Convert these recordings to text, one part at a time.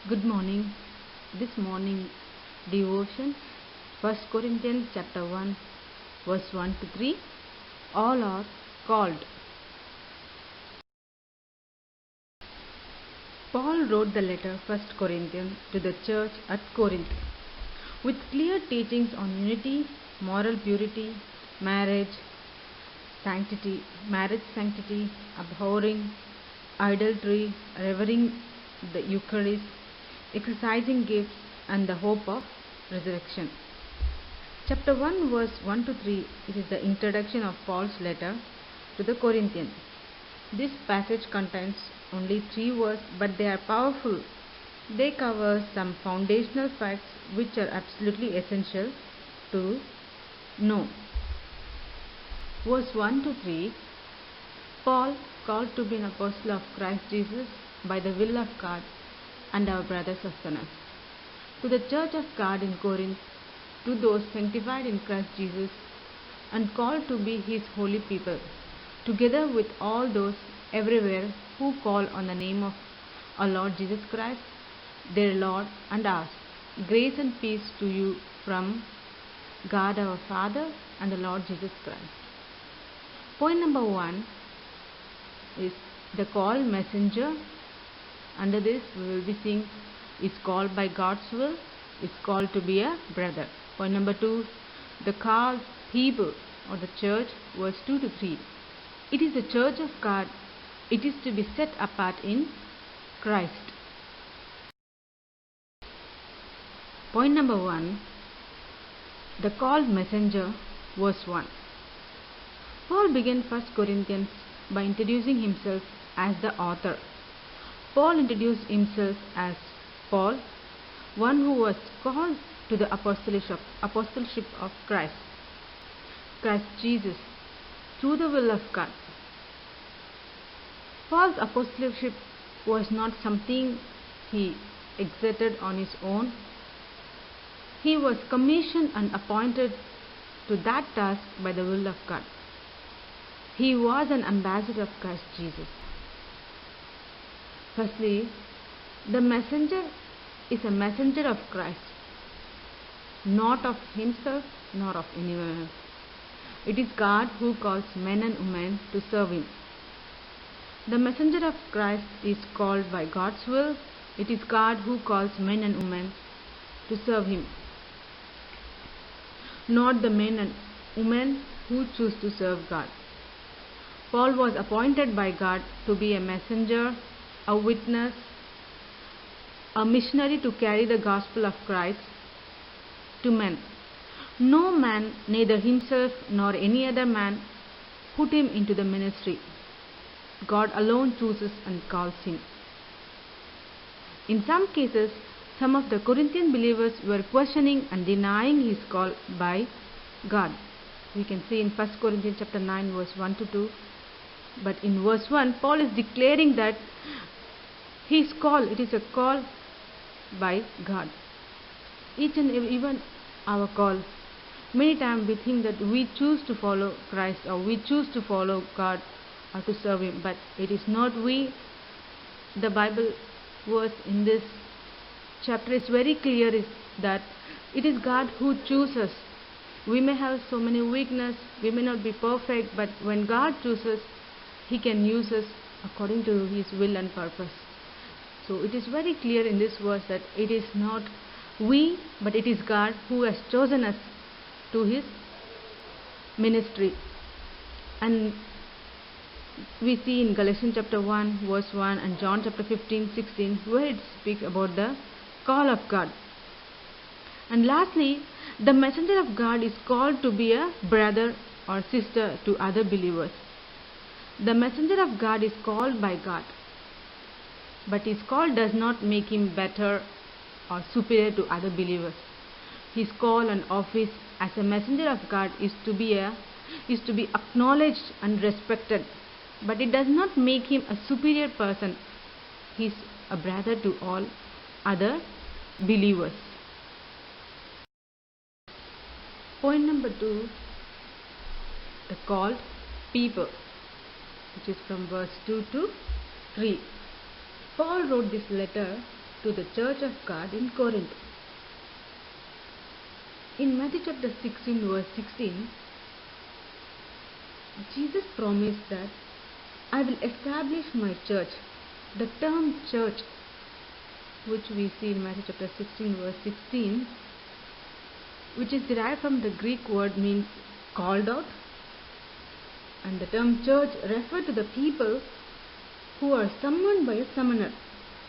Good morning. This morning devotion, 1 Corinthians chapter 1, verse 1 to 3. All are called. Paul wrote the letter 1 Corinthians to the church at Corinth with clear teachings on unity, moral purity, marriage sanctity, abhorring adultery, revering the Eucharist, exercising gifts, and the hope of resurrection. Chapter 1 verse 1 to 3, it is the introduction of Paul's letter to the Corinthians. This passage contains only 3 verses, but they are powerful. They cover some foundational facts which are absolutely essential to know. Verse 1 to 3, Paul, called to be an apostle of Christ Jesus by the will of God, and our brother Sosthenes, to the church of God in Corinth, to those sanctified in Christ Jesus and called to be his holy people, together with all those everywhere who call on the name of our Lord Jesus Christ, their Lord and ours. Grace and peace to you from God our Father and the Lord Jesus Christ. Point number 1 is the called messenger. Under this we will be seeing is called by God's will, is called to be a brother. Point number 2, the called people or the church, verse 2 to 3. It is the church of God. It is to be set apart in Christ. Point number 1, the called messenger, verse 1. Paul began 1 Corinthians by introducing himself as the author. Paul introduced himself as Paul, one who was called to the apostleship of Christ Jesus, through the will of God. Paul's apostleship was not something he exerted on his own. He was commissioned and appointed to that task by the will of God. He was an ambassador of Christ Jesus. Firstly, the messenger is a messenger of Christ, not of himself nor of anyone else. It is God who calls men and women to serve him. The messenger of Christ is called by God's will. It is God who calls men and women to serve him, not the men and women who choose to serve God. Paul was appointed by God to be a messenger, a witness, a missionary to carry the gospel of Christ to men. No man, neither himself nor any other man, put him into the ministry. God alone chooses and calls him. In some cases, some of the Corinthian believers were questioning and denying his call by God. We can see in 1 Corinthians chapter 9 verse 1 to 2. But in verse 1, Paul is declaring that his call, it is a call by God. Each and every, even our call, many times we think that we choose to follow Christ or we choose to follow God or to serve him, but it is not we. The Bible verse in this chapter is very clear, is that it is God who chooses. We may have so many weaknesses, we may not be perfect, but when God chooses, he can use us according to his will and purpose. So it is very clear in this verse that it is not we, but it is God who has chosen us to his ministry. And we see in Galatians chapter 1 verse 1 and John chapter 15:16 where it speaks about the call of God. And lastly, the messenger of God is called to be a brother or sister to other believers. The messenger of God is called by God, but his call does not make him better or superior to other believers. His call and office as a messenger of God is to be acknowledged and respected, but it does not make him a superior person. He is a brother to all other believers. Point number 2, the called people, which is from verse 2 to 3. Paul wrote this letter to the church of God in Corinth. In Matthew chapter 16 verse 16, Jesus promised that I will establish my church. The term church, which we see in Matthew chapter 16 verse 16, which is derived from the Greek word, means called out, and the term church refers to the people who are summoned by a summoner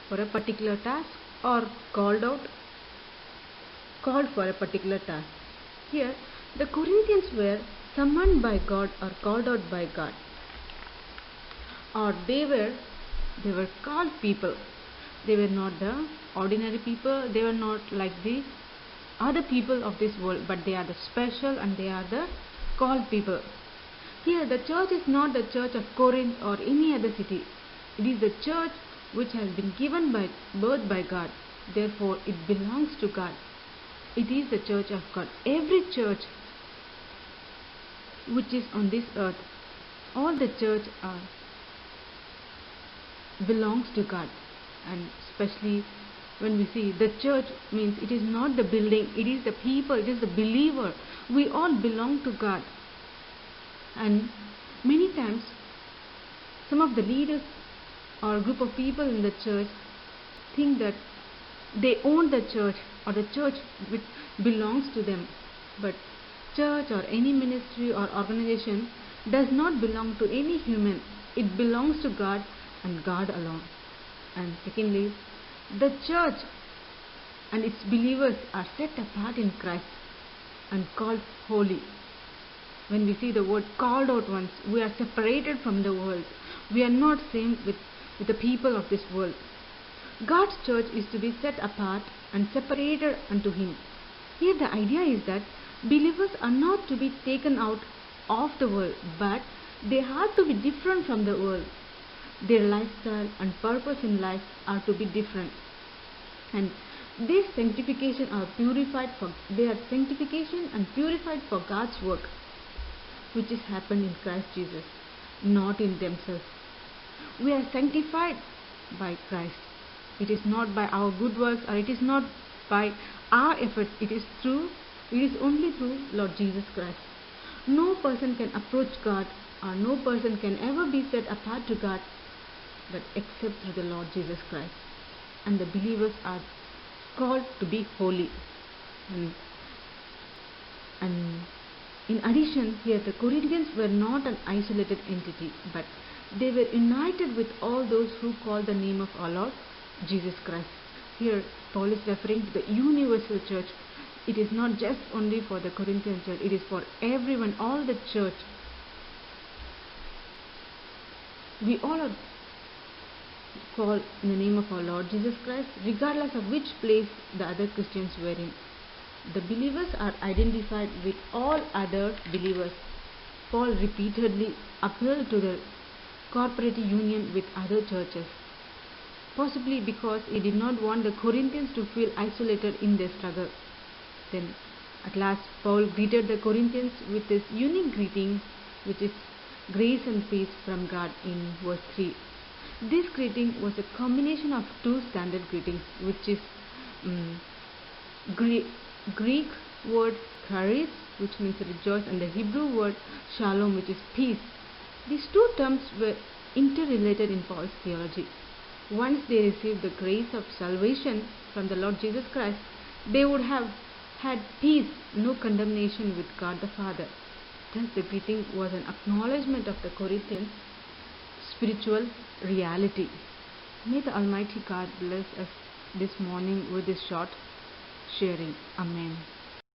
for a particular task or called for a particular task. Here the Corinthians were summoned by God or called out by God, or they were called people. They were not the ordinary people, they were not like the other people of this world, but they are the special and they are the called people. Here the church is not the church of Corinth or any other city. It is the church which has been given by birth by God. Therefore it belongs to God. It is the church of God. Every church which is on this earth, all the church belongs to God. And especially when we see the church, means it is not the building, it is the people, it is the believer. We all belong to God. And many times some of the leaders or a group of people in the church think that they own the church or the church which belongs to them. But church or any ministry or organization does not belong to any human. It belongs to God and God alone. And secondly, the church and its believers are set apart in Christ and called holy. When we see the word called out ones, we are separated from the world. We are not same with the people of this world. God's church is to be set apart and separated unto Him. Here the idea is that believers are not to be taken out of the world, but they have to be different from the world. Their lifestyle and purpose in life are to be different. And this sanctification they are sanctification and purified for God's work, which is happened in Christ Jesus, not in themselves. We are sanctified by Christ. It is not by our good works, or it is not by our efforts. It is only through Lord Jesus Christ. No person can approach God, or no person can ever be set apart to God, but except through the Lord Jesus Christ. And the believers are called to be holy. And in addition, here the Corinthians were not an isolated entity, but they were united with all those who call the name of our Lord Jesus Christ. Here Paul is referring to the universal church. It is not just only for the Corinthian church, it is for everyone, all the church. We all are called in the name of our Lord Jesus Christ, regardless of which place the other Christians were in. The believers are identified with all other believers. Paul repeatedly appealed to the corporate union with other churches, possibly because he did not want the Corinthians to feel isolated in their struggle. Then at last Paul greeted the Corinthians with his unique greeting, which is grace and peace from God, in verse 3. This greeting was a combination of two standard greetings, which is Greek word charis, which means rejoice, and the Hebrew word shalom, which is peace. These two terms were interrelated in Paul's theology. Once they received the grace of salvation from the Lord Jesus Christ, they would have had peace, no condemnation with God the Father. Thus the greeting was an acknowledgement of the Corinthians' spiritual reality. May the Almighty God bless us this morning with this short sharing. Amen.